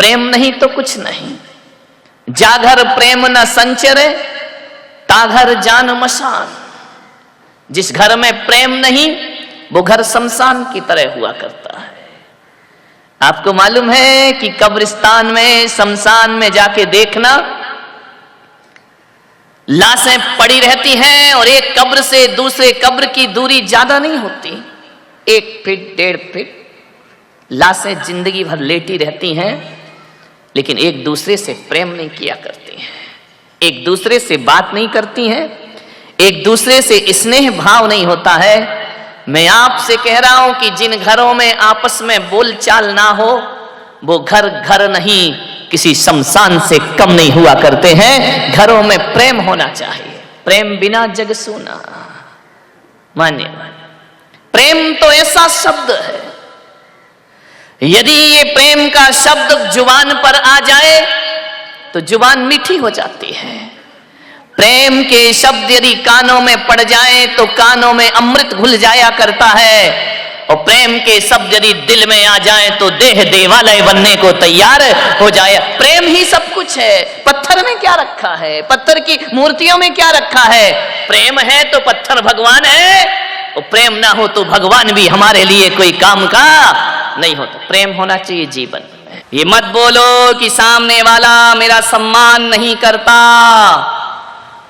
प्रेम नहीं तो कुछ नहीं। जाघर प्रेम न संचरे ताघर जान मशान। जिस घर में प्रेम नहीं वो घर शमशान की तरह हुआ करता है। आपको मालूम है कि कब्रिस्तान में, शमशान में जाके देखना, लाशें पड़ी रहती हैं और एक कब्र से दूसरे कब्र की दूरी ज्यादा नहीं होती, 1 फीट 1.5 फीट। लाशें जिंदगी भर लेटी रहती हैं लेकिन एक दूसरे से प्रेम नहीं किया करती हैं, एक दूसरे से बात नहीं करती हैं, एक दूसरे से स्नेह भाव नहीं होता है। मैं आपसे कह रहा हूं कि जिन घरों में आपस में बोलचाल ना हो वो घर घर नहीं, किसी शमशान से कम नहीं हुआ करते हैं। घरों में प्रेम होना चाहिए। प्रेम बिना जग सूना। मानिए, प्रेम तो ऐसा शब्द है, यदि ये प्रेम का शब्द जुबान पर आ जाए तो जुबान मीठी हो जाती है। प्रेम के शब्द यदि कानों में पड़ जाए तो कानों में अमृत घुल जाया करता है। और प्रेम के शब्द यदि दिल में आ जाए तो देह देवालय बनने को तैयार हो जाए। प्रेम ही सब कुछ है। पत्थर में क्या रखा है? पत्थर की मूर्तियों में क्या रखा है? प्रेम है तो पत्थर भगवान है, और प्रेम ना हो तो भगवान भी हमारे लिए कोई काम का नहीं होता। प्रेम होना चाहिए जीवन में। ये मत बोलो कि सामने वाला मेरा सम्मान नहीं करता।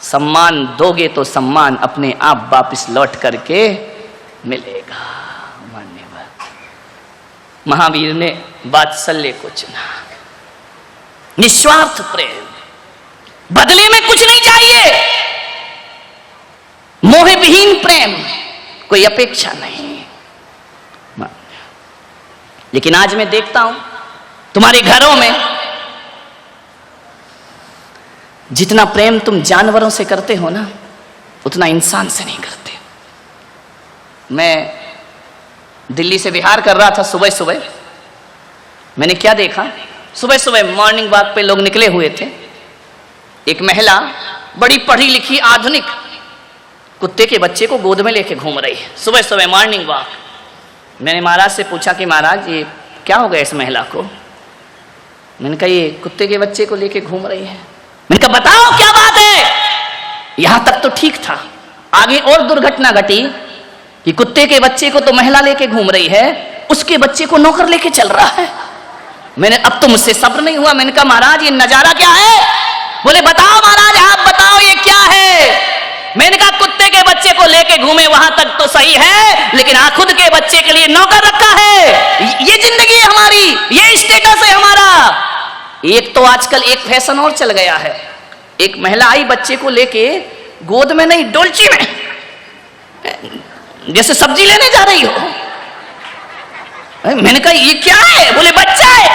सम्मान दोगे तो सम्मान अपने आप वापिस लौट करके मिलेगा। मान्यवर महावीर ने वात्सल्य को चुना, निस्वार्थ प्रेम, बदले में कुछ नहीं चाहिए, मोह विहीन प्रेम, कोई अपेक्षा नहीं। लेकिन आज मैं देखता हूं तुम्हारे घरों में जितना प्रेम तुम जानवरों से करते हो ना, उतना इंसान से नहीं करते। मैं दिल्ली से बिहार कर रहा था, सुबह सुबह मैंने क्या देखा, सुबह सुबह मॉर्निंग वॉक पे लोग निकले हुए थे। एक महिला बड़ी पढ़ी लिखी आधुनिक कुत्ते के बच्चे को गोद में लेके घूम रही है, सुबह सुबह मॉर्निंग वॉक। मैंने महाराज से पूछा कि महाराज ये क्या हो गया इस महिला को? मैंने कहा ये कुत्ते के बच्चे को लेके घूम रही है। मैंने कहा बताओ क्या बात है? यहां तक तो ठीक था, आगे और दुर्घटना घटी कि कुत्ते के बच्चे को तो महिला लेके घूम रही है, उसके बच्चे को नौकर लेके चल रहा है। मैंने अब तो मुझसे सब्र नहीं हुआ, मैंने कहा महाराज ये नजारा क्या है? बोले बताओ महाराज, आप बताओ ये क्या है? मैंने कहा कुत्ते के बच्चे को लेके घूमे वहां तक तो सही है, लेकिन खुद के बच्चे के लिए नौकर रखा है। ये जिंदगी है हमारी, ये स्टेटस है हमारा। एक तो आजकल एक फैशन और चल गया है, एक महिला आई बच्चे को लेके गोद में नहीं डोलची में, जैसे सब्जी लेने जा रही हो। मैंने कहा ये क्या है? बोले बच्चा है।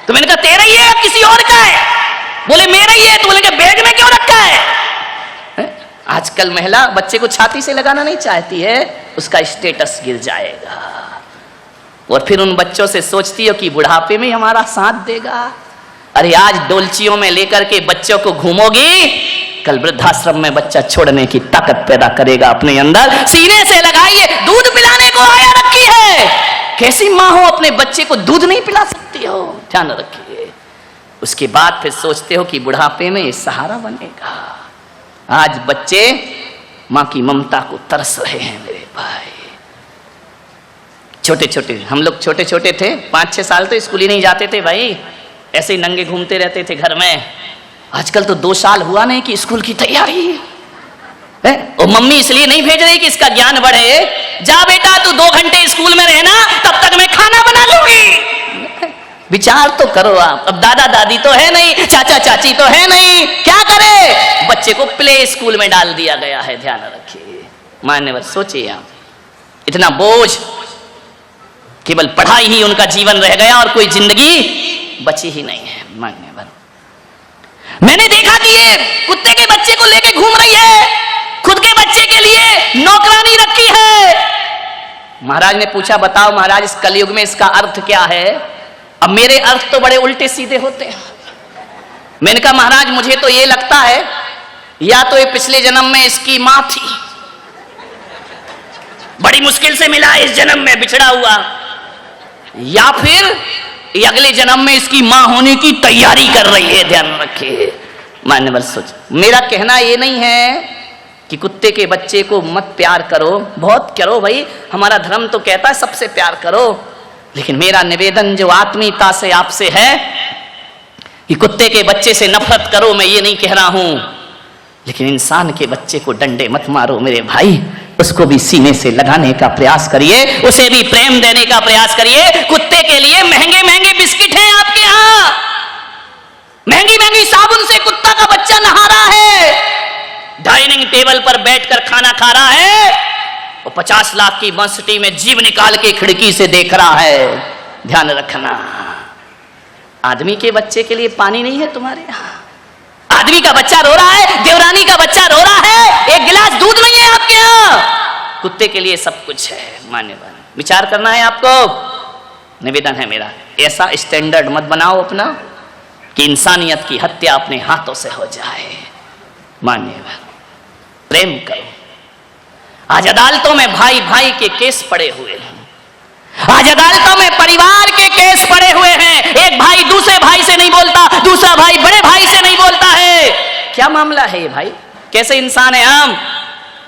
तो मैंने कहा तेरा ही है किसी और का है? बोले मेरा ही है। तो बोले बैग में क्यों रखा है? आजकल महिला बच्चे को छाती से लगाना नहीं चाहती है, उसका स्टेटस गिर जाएगा। और फिर उन बच्चों से सोचती हो कि बुढ़ापे में हमारा साथ देगा। अरे आज डोलचियों में लेकर के बच्चों को घूमोगी, कल वृद्धाश्रम में बच्चा छोड़ने की ताकत पैदा करेगा अपने अंदर। सीने से लगाइए, दूध पिलाने को आया रखी है। कैसी माँ हो अपने बच्चे को दूध नहीं पिला सकती हो? ध्यान रखिए। उसके बाद फिर सोचते हो कि बुढ़ापे में ये सहारा बनेगा। आज बच्चे मां की ममता को तरस रहे हैं मेरे भाई। छोटे छोटे, हम लोग छोटे छोटे थे, 5-6 साल तो स्कूल ही नहीं जाते थे भाई, ऐसे ही नंगे घूमते रहते थे घर में। आजकल तो 2 साल हुआ नहीं कि स्कूल की तैयारी है। और मम्मी इसलिए नहीं भेज रही कि इसका ज्ञान बढ़े। जा बेटा तू 2 घंटे स्कूल में रहना, तब तक मैं खाना बना लूंगी। विचार तो करो आप। अब दादा दादी तो है नहीं, चाचा चाची तो है नहीं, क्या करे? बच्चे को प्ले स्कूल में डाल दिया गया है। ध्यान रखिए मान्यवर, सोचिए आप, इतना बोझ, केवल पढ़ाई ही उनका जीवन रह गया और कोई जिंदगी बची ही नहीं है। मान्यवर मैंने देखा कि ये कुत्ते के बच्चे को लेके घूम रही है, खुद के बच्चे के लिए नौकरानी रखी है। महाराज ने पूछा बताओ महाराज इस कलयुग में इसका अर्थ क्या है? अब मेरे अर्थ तो बड़े उल्टे सीधे होते हैं। मैंने कहा महाराज मुझे तो ये लगता है या तो ये पिछले जन्म में इसकी मां थी, बड़ी मुश्किल से मिला इस जन्म में बिछड़ा हुआ, या फिर ये अगले जन्म में इसकी मां होने की तैयारी कर रही है, ध्यान रखिए। मान्यवर सोच, मेरा कहना ये नहीं है कि कुत्ते के बच्चे को मत प्यार करो, बहुत करो भाई, हमारा धर्म तो कहता है सबसे प्यार करो, लेकिन मेरा निवेदन जो आत्मीयता से आपसे है कि कुत्ते के बच्चे से नफरत करो, मैं ये नहीं कह रहा हूं, लेकिन इंसान के बच्चे को डंडे मत मारो मेरे भाई, उसको भी सीने से लगाने का प्रयास करिए, उसे भी प्रेम देने का प्रयास करिए। कुत्ते के लिए महंगे महंगे बिस्किट हैं आपके यहां, महंगी महंगी साबुन से कुत्ता का बच्चा नहा रहा है, डाइनिंग टेबल पर बैठकर खाना खा रहा है, वो 50 लाख की बंसटी में जीभ निकाल के खिड़की से देख रहा है। ध्यान रखना, आदमी के बच्चे के लिए पानी नहीं है तुम्हारे यहां, आदमी का बच्चा रो रहा है, देवरानी का बच्चा रो रहा है, एक गिलास दूध नहीं है आपके यहां। कुत्ते के लिए सब कुछ है। मान्यवर, विचार करना है आपको, निवेदन है मेरा, ऐसा स्टैंडर्ड मत बनाओ अपना कि इंसानियत की हत्या अपने हाथों से हो जाए। मान्यवर, प्रेम करो। आज अदालतों में भाई भाई के केस पड़े हुए हैं, आज अदालतों में परिवार के केस पड़े हुए हैं, एक भाई दूसरे भाई से नहीं बोलता, दूसरा भाई बड़े भाई से नहीं बोलता है। क्या मामला है ये भाई, कैसे इंसान है हम?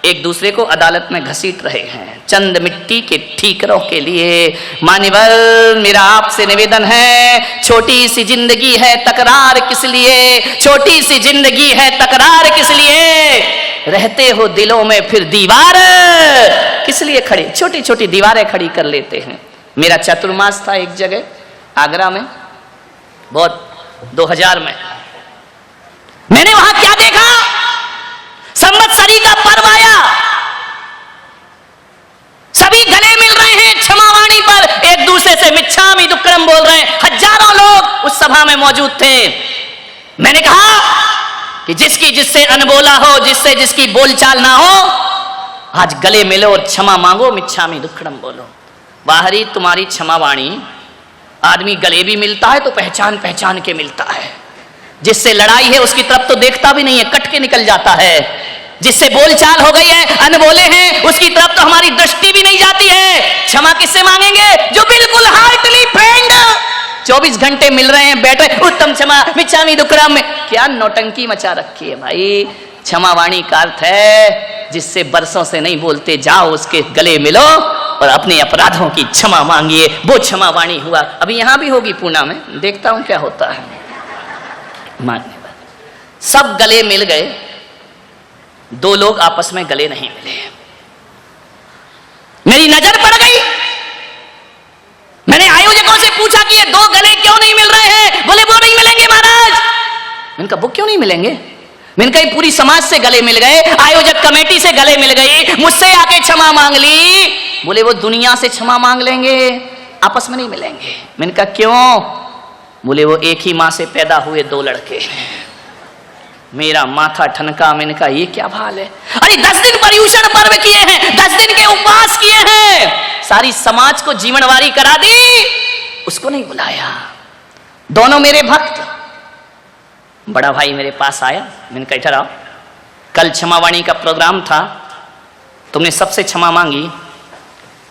एक दूसरे को अदालत में घसीट रहे हैं चंद मिट्टी के ठीकरों के लिए। मान्यवर, मेरा आपसे निवेदन है, छोटी सी जिंदगी है, तकरार किस लिए? छोटी सी जिंदगी है, तकरार किस लिए? रहते हो दिलों में फिर दीवार किस लिए खड़ी? छोटी छोटी दीवारें खड़ी कर लेते हैं। मेरा चातुर्मास था एक जगह आगरा में, बहुत 2000 में। मैंने वहां क्या देखा? संवत्सरी का पर्व आया, सभी गले मिल रहे हैं क्षमावाणी पर, एक दूसरे से मिच्छामि दुक्कडम बोल रहे हैं। हजारों लोग उस सभा में मौजूद थे। मैंने कहा कि जिसकी जिससे अनबोला हो, जिससे जिसकी बोलचाल ना हो, आज गले मिलो और क्षमा मांगो, मिच्छामि दुक्कडम बोलो। बाहरी तुम्हारी क्षमावाणी, आदमी गले भी मिलता है तो पहचान पहचान के मिलता है, जिससे लड़ाई है उसकी तरफ तो देखता भी नहीं है, कट के निकल जाता है। जिससे बोलचाल हो गई है, अनबोले हैं, उसकी तरफ तो हमारी दृष्टि भी नहीं जाती है। क्षमा किससे मांगेंगे? जो बिल्कुल हार्टली फ्रेंड 24 घंटे मिल रहे हैं, बैठे उत्तम क्षमा मिच्छामि दुक्कडम में। क्या नौटंकी मचा रखी है भाई। क्षमावाणी का अर्थ है जिससे बरसों से नहीं बोलते, जाओ उसके गले मिलो और अपने अपराधों की क्षमा मांगिए, वो क्षमावाणी हुआ। अभी यहां भी होगी पूना में, देखता हूं क्या होता है। मान्यवर, सब गले मिल गए, 2 लोग आपस में गले नहीं मिले। मेरी नजर पड़ गई, मैंने आयोजकों से पूछा कि ये 2 गले क्यों नहीं मिल रहे हैं? बोले वो नहीं मिलेंगे महाराज। मैंने कहा वो क्यों नहीं मिलेंगे? मैंने कहा पूरी समाज से गले मिल गए, आयोजक कमेटी से गले मिल गई, मुझसे आके क्षमा मांग ली। बोले वो दुनिया से क्षमा मांग लेंगे, आपस में नहीं मिलेंगे। मैंने कहा क्यों? बोले वो एक ही मां से पैदा हुए 2 लड़के। मेरा माथा ठनका। मैंने कहा ये क्या भाल है? अरे 10 दिन पर्युषण पर्व किए हैं, 10 दिन के उपवास किए हैं, सारी समाज को जीवनवारी करा दी, उसको नहीं बुलाया। दोनों मेरे भक्त। बड़ा भाई मेरे पास आया, मैंने कहा इधर आओ, कल क्षमावाणी का प्रोग्राम था, तुमने सबसे क्षमा मांगी,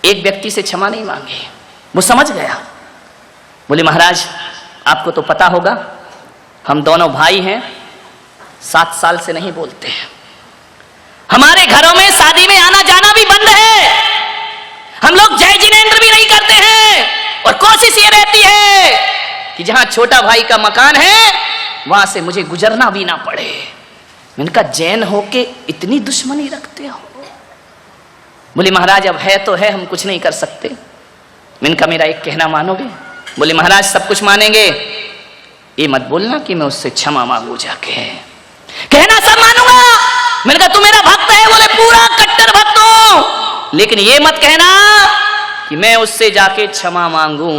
एक व्यक्ति से क्षमा नहीं मांगी। वो समझ गया। बोले महाराज आपको तो पता होगा, हम दोनों भाई हैं, 7 साल से नहीं बोलते हैं, हमारे घरों में शादी में आना जाना भी बंद है, हम लोग जय जिनेंद्र भी नहीं करते हैं, और कोशिश ये रहती है कि जहां छोटा भाई का मकान है वहां से मुझे गुजरना भी ना पड़े। मैंने कहा जैन होके इतनी दुश्मनी रखते हो? बोले महाराज अब है तो है, हम कुछ नहीं कर सकते। मैंने कहा मेरा एक कहना मानोगे? बोले महाराज सब कुछ मानेंगे, ये मत बोलना कि मैं उससे क्षमा मांगू जाके। कहना सब मानूंगा। मैंने कहा तू मेरा भक्त है? बोले पूरा कट्टर भक्त हूं, लेकिन ये मत कहना कि मैं उससे जाके क्षमा मांगू।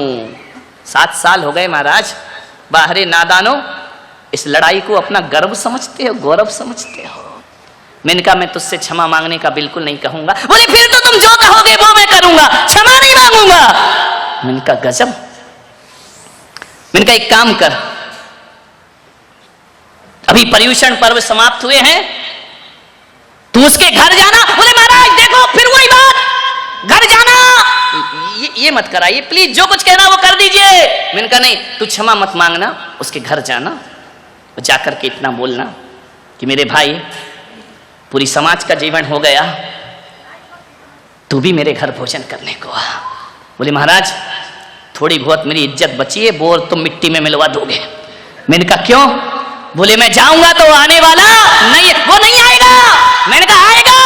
7 साल हो गए महाराज। बाहरे नादानो, इस लड़ाई को अपना गर्व समझते हो, गौरव समझते हो। मैंने कहा मैं तुझसे क्षमा मांगने का बिल्कुल नहीं कहूंगा। बोले फिर तो तुम जो कहोगे वो मैं करूंगा, क्षमा नहीं मांगूंगा। मैंने कहा गजब। मैंने कहा एक काम कर, अभी पर्युषण पर्व समाप्त हुए हैं, तू उसके घर जाना। बोले महाराज देखो फिर वही बात, घर जाना ये मत कराइए प्लीज, जो कुछ कहना वो कर दीजिए। मैंने कहा नहीं, तू क्षमा मत मांगना, उसके घर जाना, जाकर के इतना बोलना कि मेरे भाई पूरी समाज का जीवन हो गया, तू भी मेरे घर भोजन करने को आ। बोले महाराज थोड़ी बहुत मेरी इज्जत बची है, बोर तुम मिट्टी में मिलवा दोगे। मैंने कहा क्यों? बोले मैं जाऊंगा तो आने वाला नहीं, वो नहीं आएगा। मैंने कहा आएगा।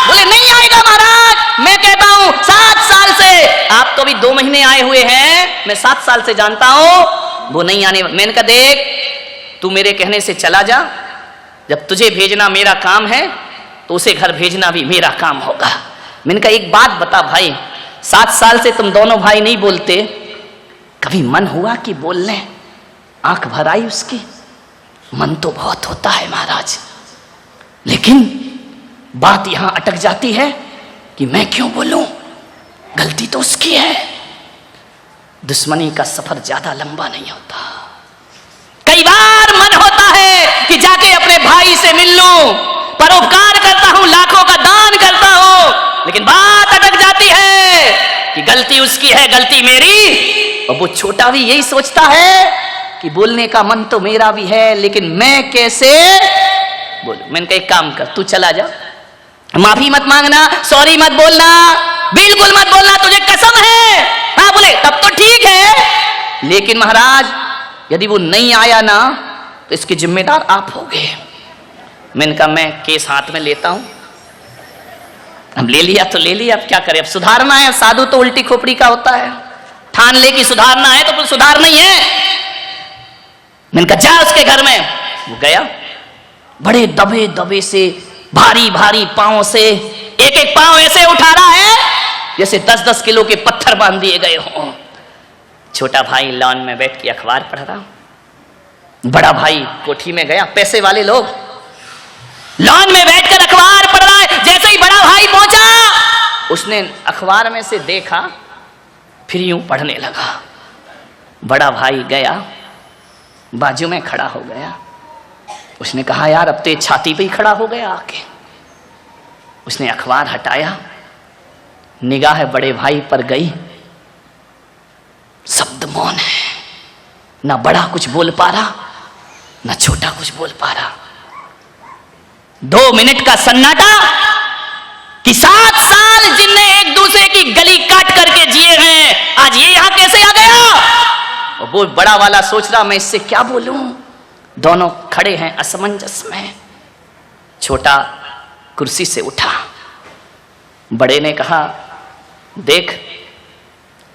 बोले नहीं आएगा महाराज, मैं कहता हूं 7 साल से, आप तो अभी 2 महीने आए हुए हैं, मैं 7 साल से जानता हूं वो नहीं आने। मैंने कहा देख तू मेरे कहने से चला जा, जब तुझे भेजना मेरा काम है तो उसे घर भेजना भी मेरा काम होगा। मैंने कहा एक बात बता भाई, 7 साल से तुम दोनों भाई नहीं बोलते, कभी मन हुआ कि बोल लें? आंख भर आई उसकी। मन तो बहुत होता है महाराज, लेकिन बात यहां अटक जाती है कि मैं क्यों बोलूं, गलती तो उसकी है। दुश्मनी का सफर ज्यादा लंबा नहीं होता। कई बार मन होता है कि जाके अपने भाई से मिल लूं, परोपकार करता हूं, लाखों का दान करता हूं, लेकिन बात अटक जाती है कि गलती उसकी है, गलती मेरी। और वो छोटा भी यही सोचता है कि बोलने का मन तो मेरा भी है, लेकिन मैं कैसे बोलूं। मैंने कहा एक काम कर, तू चला जा, माफी मत मांगना, सॉरी मत बोलना, बिल्कुल मत बोलना, तुझे कसम है। हाँ बोले तब तो ठीक है, लेकिन महाराज यदि वो नहीं आया ना तो इसके जिम्मेदार आप होगे। मैंने कहा मैं केस हाथ में लेता हूं। अब ले लिया तो ले लिया, अब क्या करें, अब सुधारना है। साधु तो उल्टी खोपड़ी का होता है, ठान ले कि सुधारना है तो सुधार नहीं है। मैंने कहा जा उसके घर में। वो गया, बड़े दबे दबे से, भारी भारी पांव से, एक एक पांव ऐसे उठा रहा है जैसे 10-10 किलो के पत्थर बांध दिए गए हों। छोटा भाई लॉन में बैठ के अखबार पढ़ रहा, बड़ा भाई कोठी में गया। पैसे वाले लोग लॉन में बैठकर अखबार पढ़ रहा है। जैसे ही बड़ा भाई पहुंचा, उसने अखबार में से देखा, फिर यूं पढ़ने लगा। बड़ा भाई गया, बाजू में खड़ा हो गया। उसने कहा यार अब तो छाती पे ही खड़ा हो गया आके। उसने अखबार हटाया, निगाह बड़े भाई पर गई, शब्द मौन है, ना बड़ा कुछ बोल पा रहा, ना छोटा कुछ बोल पा रहा। 2 मिनट का सन्नाटा कि 7 साल जिनने एक दूसरे की गली काट करके जिए हैं, आज ये यहां कैसे आ गया? और वो बड़ा वाला सोच रहा मैं इससे क्या बोलूं। दोनों खड़े हैं असमंजस में। छोटा कुर्सी से उठा, बड़े ने कहा देख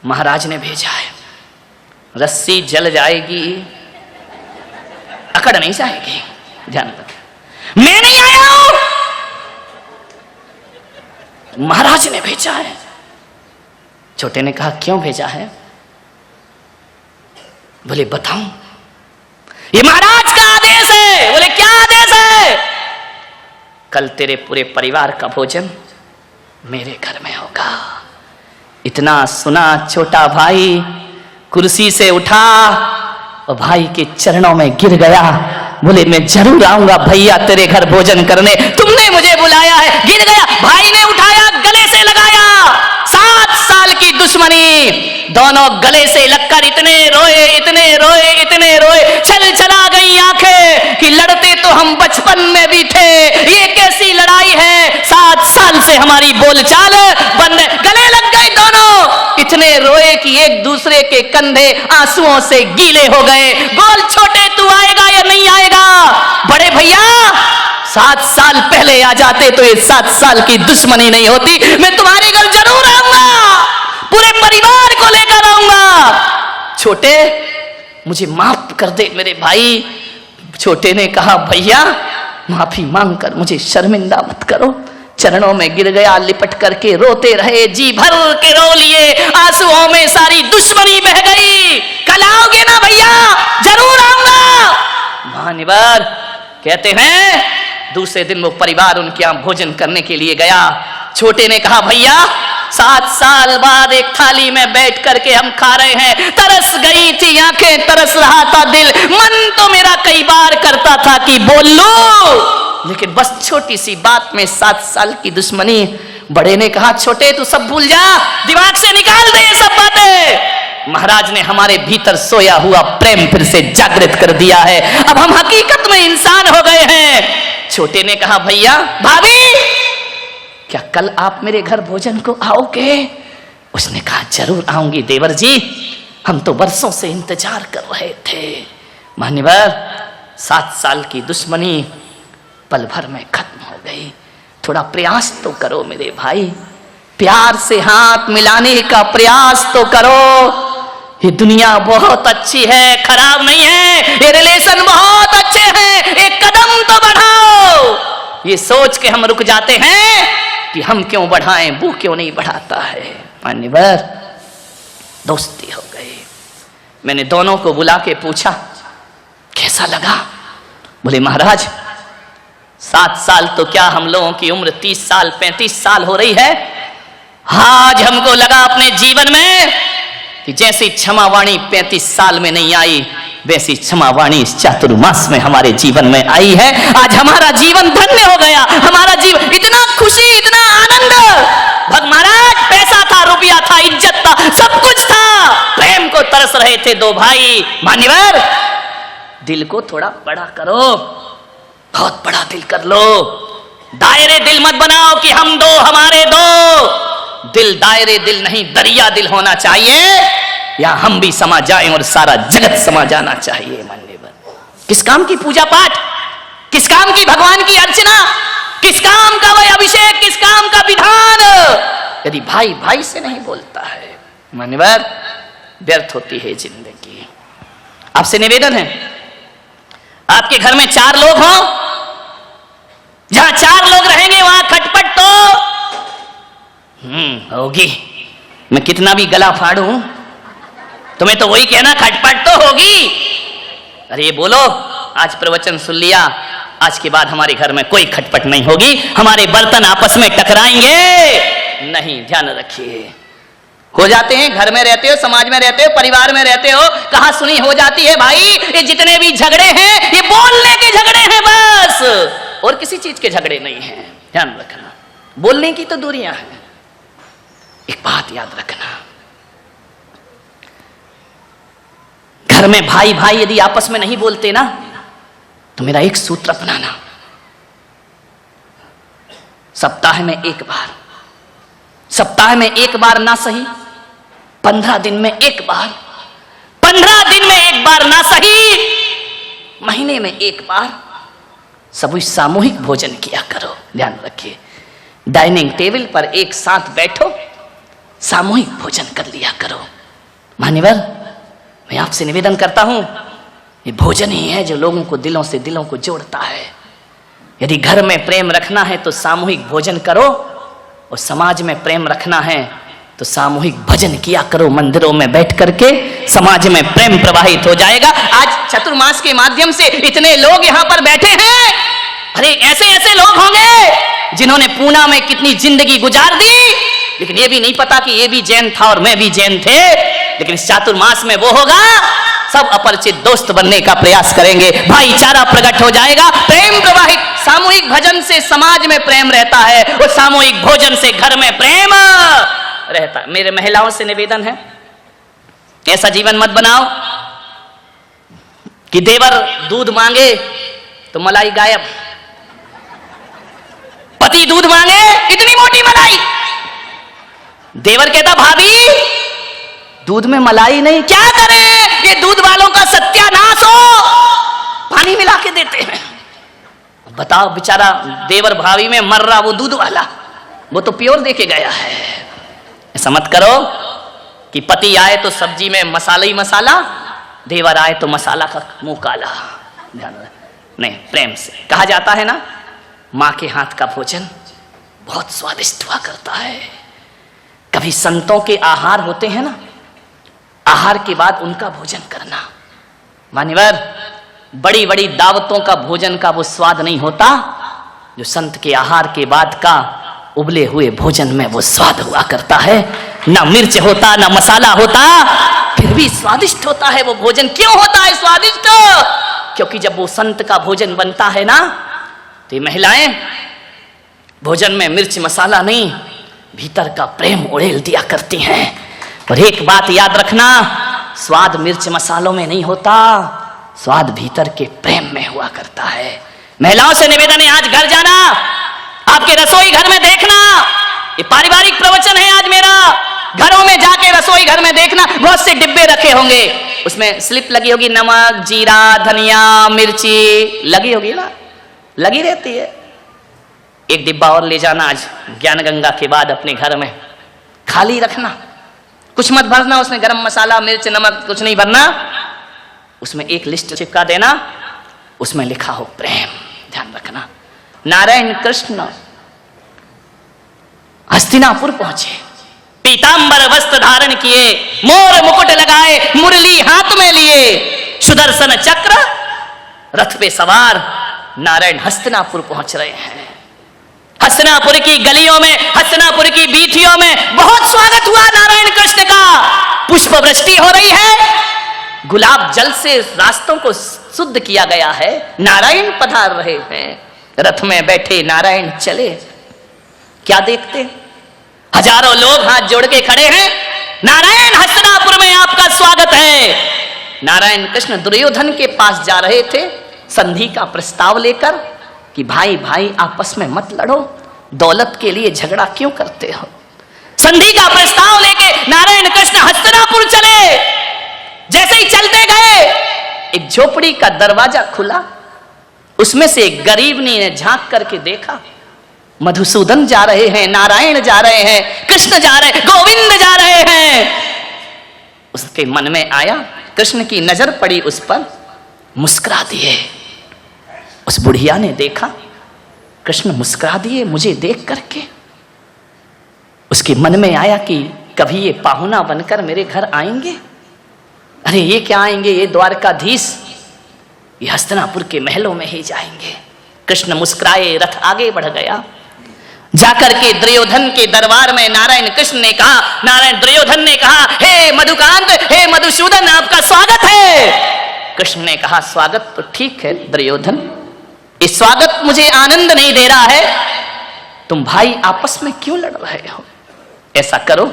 महाराज ने भेजा है, रस्सी जल जाएगी, अकड़ नहीं जाएगी, ध्यान रख। मैं नहीं आया हूं, महाराज ने भेजा है। छोटे ने कहा क्यों भेजा है? बोले बताऊं, ये महाराज का आदेश है। बोले क्या आदेश है? कल तेरे पूरे परिवार का भोजन मेरे घर में होगा। इतना सुना छोटा भाई कुर्सी से उठा और भाई के चरणों में गिर गया। बोले मैं जरूर आऊंगा भैया तेरे घर भोजन करने, तुमने मुझे बुलाया है। गिर गया, भाई ने उठाया, गले से लगाया। 7 साल की दुश्मनी, दोनों गले से लगकर इतने रोए, इतने रोए, इतने रोए, छल चला गई आंखें कि लड़ते तो हम बचपन में भी थे, ये कैसी लड़ाई है। 7 साल से हमारी बोलचाल बंद है। गले लग गए दोनों, इतने रोए कि एक दूसरे के कंधे आंसुओं से गीले हो गए। बोल छोटे तू आएगा या नहीं आएगा? बड़े भैया 7 साल पहले आ जाते तो ये 7 साल की दुश्मनी नहीं होती। मैं तुम्हारे घर जरूर आऊंगा, पूरे परिवार को लेकर आऊंगा। छोटे मुझे माफ कर दे मेरे भाई। छोटे ने कहा भैया माफी मांगकर मुझे शर्मिंदा मत करो। चरणों में गिर गया, लिपट करके रोते रहे, जी भर के रो लिए, आंसुओं में सारी दुश्मनी बह गई। कल आओगे ना भैया? जरूर आऊंगा। महानिवार कहते हैं दूसरे दिन वो परिवार उनके यहां भोजन करने के लिए गया। छोटे ने कहा भैया 7 साल बाद एक थाली में बैठ करके हम खा रहे हैं, तरस गई थी आंखें, तरस रहा था दिल, मन तो मेरा कई बार करता था कि बोल लो, लेकिन बस छोटी सी बात में 7 साल की दुश्मनी। बड़े ने कहा छोटे तू सब भूल जा, दिमाग से निकाल दे ये सब बातें। महाराज ने हमारे भीतर सोया हुआ प्रेम फिर से जागृत कर दिया है, अब हम हकीकत में इंसान हो गए हैं। छोटे ने कहा भैया भाभी क्या कल आप मेरे घर भोजन को आओगे? उसने कहा जरूर आऊंगी देवर जी, हम तो बरसों से इंतजार कर रहे थे। मान्यवर 7 साल की दुश्मनी पल भर में खत्म हो गई, थोड़ा प्रयास तो करो मेरे भाई, प्यार से हाथ मिलाने का प्रयास तो करो। ये दुनिया बहुत अच्छी है, खराब नहीं है, ये रिलेशन बहुत अच्छे हैं, एक कदम तो बढ़ाओ। ये सोच के हम रुक जाते हैं कि हम क्यों बढ़ाएं, वो क्यों नहीं बढ़ाता है। मान्यवर दोस्ती हो गई। मैंने दोनों को बुला के पूछा कैसा लगा? बोले महाराज 7 साल तो क्या, हम लोगों की उम्र 30 साल 35 साल हो रही है। आज हमको लगा अपने जीवन में कि जैसी क्षमावाणी 35 साल में नहीं आई, वैसी क्षमावाणी इस चातुर्मास में हमारे जीवन में आई है। आज हमारा जीवन धन्य हो गया, हमारा जीवन इतना खुशी, इतना आनंद। भग महाराज पैसा था, रुपया था, इज्जत था, सब कुछ था, प्रेम को तरस रहे थे दो भाई। मान्यवर दिल को थोड़ा बड़ा करो, बहुत बड़ा दिल कर लो, दायरे दिल मत बनाओ कि हम दो हमारे दो। दिल दायरे दिल नहीं, दरिया दिल होना चाहिए, या हम भी समा जाएं और सारा जगत समा जाना चाहिए। मान्यवर किस काम की पूजा पाठ, किस काम की भगवान की अर्चना, किस काम का वह अभिषेक, किस काम का विधान, यदि भाई भाई से नहीं बोलता है मान्यवर व्यर्थ होती है जिंदगी। आपसे निवेदन है, आपके घर में 4 लोग हों, जहां 4 लोग रहेंगे वहां खटपट तो होगी। मैं कितना भी गला फाड़ूं तुम्हें तो वही कहना खटपट तो होगी। अरे बोलो आज प्रवचन सुन लिया, आज के बाद हमारे घर में कोई खटपट नहीं होगी, हमारे बर्तन आपस में टकराएंगे नहीं। ध्यान रखिए, हो जाते हैं, घर में रहते हो, समाज में रहते हो, परिवार में रहते हो, कहा सुनी हो जाती है भाई। ये जितने भी झगड़े हैं ये बोलने के झगड़े हैं बस, और किसी चीज के झगड़े नहीं हैं। ध्यान रखना, बोलने की तो दूरियां हैं। एक बात याद रखना, घर में भाई भाई यदि आपस में नहीं बोलते ना, तो मेरा एक सूत्र अपनाना, सप्ताह में एक बार, सप्ताह में एक बार ना सही 15 दिन में एक बार, 15 दिन में एक बार ना सही महीने में एक बार सभी सामूहिक भोजन किया करो। ध्यान रखिए, डाइनिंग टेबल पर एक साथ बैठो, सामूहिक भोजन कर लिया करो। मान्यवर मैं आपसे निवेदन करता हूं, ये भोजन ही है जो लोगों को दिलों से दिलों को जोड़ता है। यदि घर में प्रेम रखना है तो सामूहिक भोजन करो, और समाज में प्रेम रखना है तो सामूहिक भजन किया करो। मंदिरों में बैठ करके समाज में प्रेम प्रवाहित हो जाएगा। आज चतुर्मास के माध्यम से इतने लोग यहाँ पर बैठे हैं, अरे ऐसे ऐसे लोग होंगे जिन्होंने पूना में कितनी जिंदगी गुजार दी, लेकिन ये भी नहीं पता कि ये भी जैन था और मैं भी जैन थे। लेकिन इस चातुर्मास में वो होगा, सब अपरिचित दोस्त बनने का प्रयास करेंगे, भाईचारा प्रकट हो जाएगा, प्रेम प्रवाहित। सामूहिक भजन से समाज में प्रेम रहता है, और सामूहिक भोजन से घर में प्रेम रहता है। मेरे महिलाओं से निवेदन है, ऐसा जीवन मत बनाओ कि देवर दूध मांगे तो मलाई गायब, पति दूध मांगे इतनी मोटी मलाई, देवर कहता भाभी दूध में मलाई नहीं, क्या करें, ये दूध वालों का सत्यानाश हो, पानी मिला के देते हैं। बताओ बेचारा देवर भाभी में मर रहा, वो दूध वाला, वो तो प्योर देके गया है। ऐसा मत करो कि पति आए तो सब्जी में मसाला ही मसाला, देवर आए तो मसाला का मुंह काला। ध्यान नहीं, प्रेम से कहा जाता है ना, माँ के हाथ का भोजन बहुत स्वादिष्ट हुआ करता है। कभी संतों के आहार होते हैं ना, आहार के बाद उनका भोजन करना। मान्यवर बड़ी बड़ी दावतों का भोजन का वो स्वाद नहीं होता जो संत के आहार के बाद का उबले हुए भोजन में वो स्वाद हुआ करता है। ना मिर्च होता, ना मसाला होता, फिर भी स्वादिष्ट होता है वो भोजन। क्यों होता है स्वादिष्ट? क्योंकि जब वो संत का भोजन बनता है ना, तो ये महिलाएं भोजन में मिर्च मसाला नहीं, भीतर का प्रेम उड़ेल दिया करती हैं। और एक बात याद रखना, स्वाद मिर्च मसालों में नहीं होता, स्वाद भीतर के प्रेम में हुआ करता है। महिलाओं से निवेदन है, आज घर जाना, आपके रसोई घर में देखना, ये पारिवारिक प्रवचन है आज मेरा, घरों में जाके रसोई घर में देखना, बहुत से डिब्बे रखे होंगे, उसमें स्लिप लगी होगी, नमक, जीरा, धनिया, मिर्ची लगी होगी ना, लगी रहती है। एक डिब्बा और ले जाना आज ज्ञान गंगा के बाद अपने घर में, खाली रखना, कुछ मत भरना उसमें, गरम मसाला, मिर्च, नमक कुछ नहीं भरना, उसमें एक लिस्ट चिपका देना, उसमें लिखा हो प्रेम। ध्यान रखना। नारायण कृष्ण हस्तिनापुर पहुंचे, पीतांबर वस्त्र धारण किए, मोर मुकुट लगाए, मुरली हाथ में लिए, सुदर्शन चक्र रथ पे सवार नारायण हस्तिनापुर पहुंच रहे हैं। हस्तिनापुर की गलियों में, हस्तिनापुर की बीथियों में बहुत स्वागत हुआ नारायण कृष्ण का। पुष्प वृष्टि हो रही है, गुलाब जल से रास्तों को शुद्ध किया गया है, नारायण पधार रहे हैं। रथ में बैठे नारायण चले, क्या देखते, हजारों लोग हाथ जोड़ के खड़े हैं, नारायण हस्तिनापुर में आपका स्वागत है। नारायण कृष्ण दुर्योधन के पास जा रहे थे संधि का प्रस्ताव लेकर कि भाई भाई आपस में मत लड़ो, दौलत के लिए झगड़ा क्यों करते हो। संधि का प्रस्ताव लेके नारायण कृष्ण हस्तिनापुर चले। जैसे ही चलते गए, एक झोपड़ी का दरवाजा खुला, उसमें से एक गरीबनी ने झांक करके देखा, मधुसूदन जा रहे हैं, नारायण जा रहे हैं, कृष्ण जा रहे हैं, गोविंद जा रहे हैं। उसके मन में आया, कृष्ण की नजर पड़ी उस पर, मुस्कुरा दिए। उस बुढ़िया ने देखा कृष्ण मुस्कुरा दिए मुझे देख करके, उसके मन में आया कि कभी ये पाहुना बनकर मेरे घर आएंगे। अरे ये क्या आएंगे, ये द्वारकाधीश, ये हस्तिनापुर के महलों में ही जाएंगे। कृष्ण मुस्कुराए, रथ आगे बढ़ गया। जाकर के दुर्योधन के दरबार में नारायण कृष्ण ने कहा, नारायण दुर्योधन ने कहा, हे मधुकांत, हे मधुसूदन, आपका स्वागत है। कृष्ण ने कहा, स्वागत तो ठीक है दुर्योधन, इस स्वागत मुझे आनंद नहीं दे रहा है, तुम भाई आपस में क्यों लड़ रहे हो। ऐसा करो,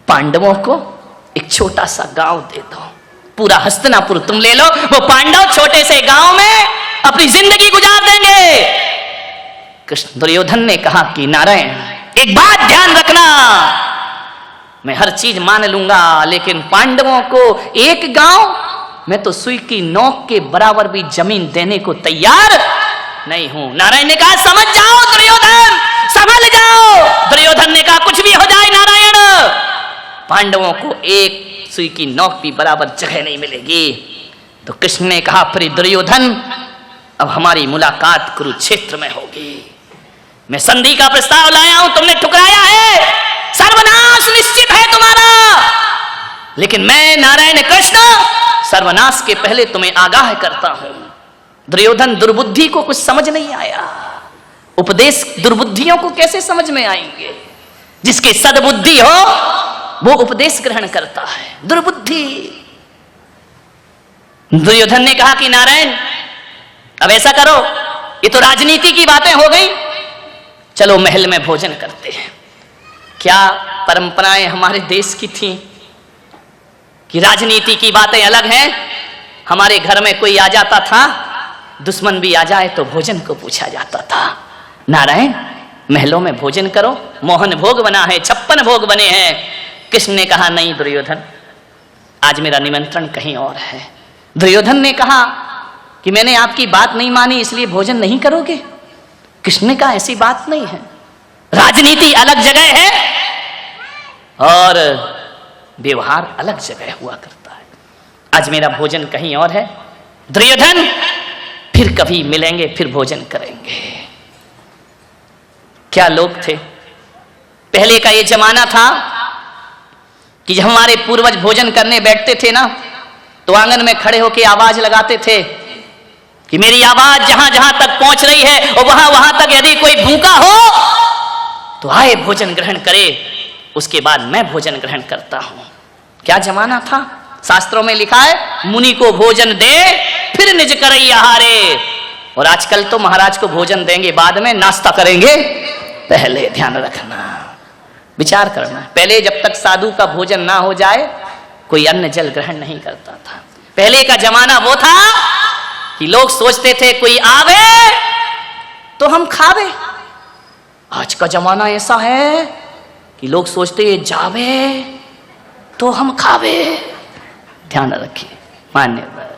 पांडवों को एक छोटा सा गांव दे दो, पूरा हस्तिनापुर तुम ले लो, वो पांडव छोटे से गांव में अपनी जिंदगी गुजार देंगे। कृष्ण दुर्योधन ने कहा कि नारायण एक बात ध्यान रखना, मैं हर चीज मान लूंगा, लेकिन पांडवों को एक गांव, मैं तो सुई की नोक के बराबर भी जमीन देने को तैयार नहीं हूं। नारायण ने कहा, समझ जाओ दुर्योधन, समझ जाओ। दुर्योधन ने कहा, कुछ भी हो जाए नारायण, पांडवों को एक सुई की नोक भी बराबर जगह नहीं मिलेगी। तो कृष्ण ने कहा, फिर दुर्योधन अब हमारी मुलाकात कुरुक्षेत्र में होगी। मैं संधि का प्रस्ताव लाया हूं, तुमने ठुकराया है, सर्वनाश निश्चित है तुम्हारा, लेकिन मैं नारायण कृष्ण सर्वनाश के पहले तुम्हें आगाह करता हूं। दुर्योधन दुर्बुद्धि को कुछ समझ नहीं आया, उपदेश दुर्बुद्धियों को कैसे समझ में आएंगे। जिसके सद्बुद्धि हो वो उपदेश ग्रहण करता है, दुर्बुद्धि। दुर्योधन ने कहा कि नारायण अब ऐसा करो, ये तो राजनीति की बातें हो गई, चलो महल में भोजन करते हैं। क्या परंपराएं हमारे देश की थी कि राजनीति की बातें अलग हैं। हमारे घर में कोई आ जाता था, दुश्मन भी आ जाए तो भोजन को पूछा जाता था। नारायण महलों में भोजन करो, मोहन भोग बना है, 56 भोग बने हैं। कृष्ण ने कहा, नहीं दुर्योधन, आज मेरा निमंत्रण कहीं और है। दुर्योधन ने कहा कि मैंने आपकी बात नहीं मानी इसलिए भोजन नहीं करोगे। कृष्ण ने कहा, ऐसी बात नहीं है, राजनीति अलग जगह है और व्यवहार अलग जगह हुआ करता है। आज मेरा भोजन कहीं और है। दुर्योधन फिर कभी मिलेंगे, फिर भोजन करेंगे। क्या लोग थे, पहले का ये जमाना था कि जब हमारे पूर्वज भोजन करने बैठते थे ना, तो आंगन में खड़े होकर आवाज लगाते थे कि मेरी आवाज जहां जहां तक पहुंच रही है और वहां वहां तक यदि कोई भूखा हो तो आए भोजन ग्रहण करे, उसके बाद मैं भोजन ग्रहण करता हूं। क्या जमाना था। शास्त्रों में लिखा है, मुनि को भोजन दे फिर निज करई आहारे। और आजकल तो महाराज को भोजन देंगे बाद में, नाश्ता करेंगे पहले। ध्यान रखना, विचार करना। पहले जब तक साधु का भोजन ना हो जाए कोई अन्न जल ग्रहण नहीं करता था। पहले का जमाना वो था कि लोग सोचते थे कोई आवे तो हम खावे। आज का जमाना ऐसा है कि लोग सोचते ये जावे तो हम खावे। ध्यान रखिए। मान्यता।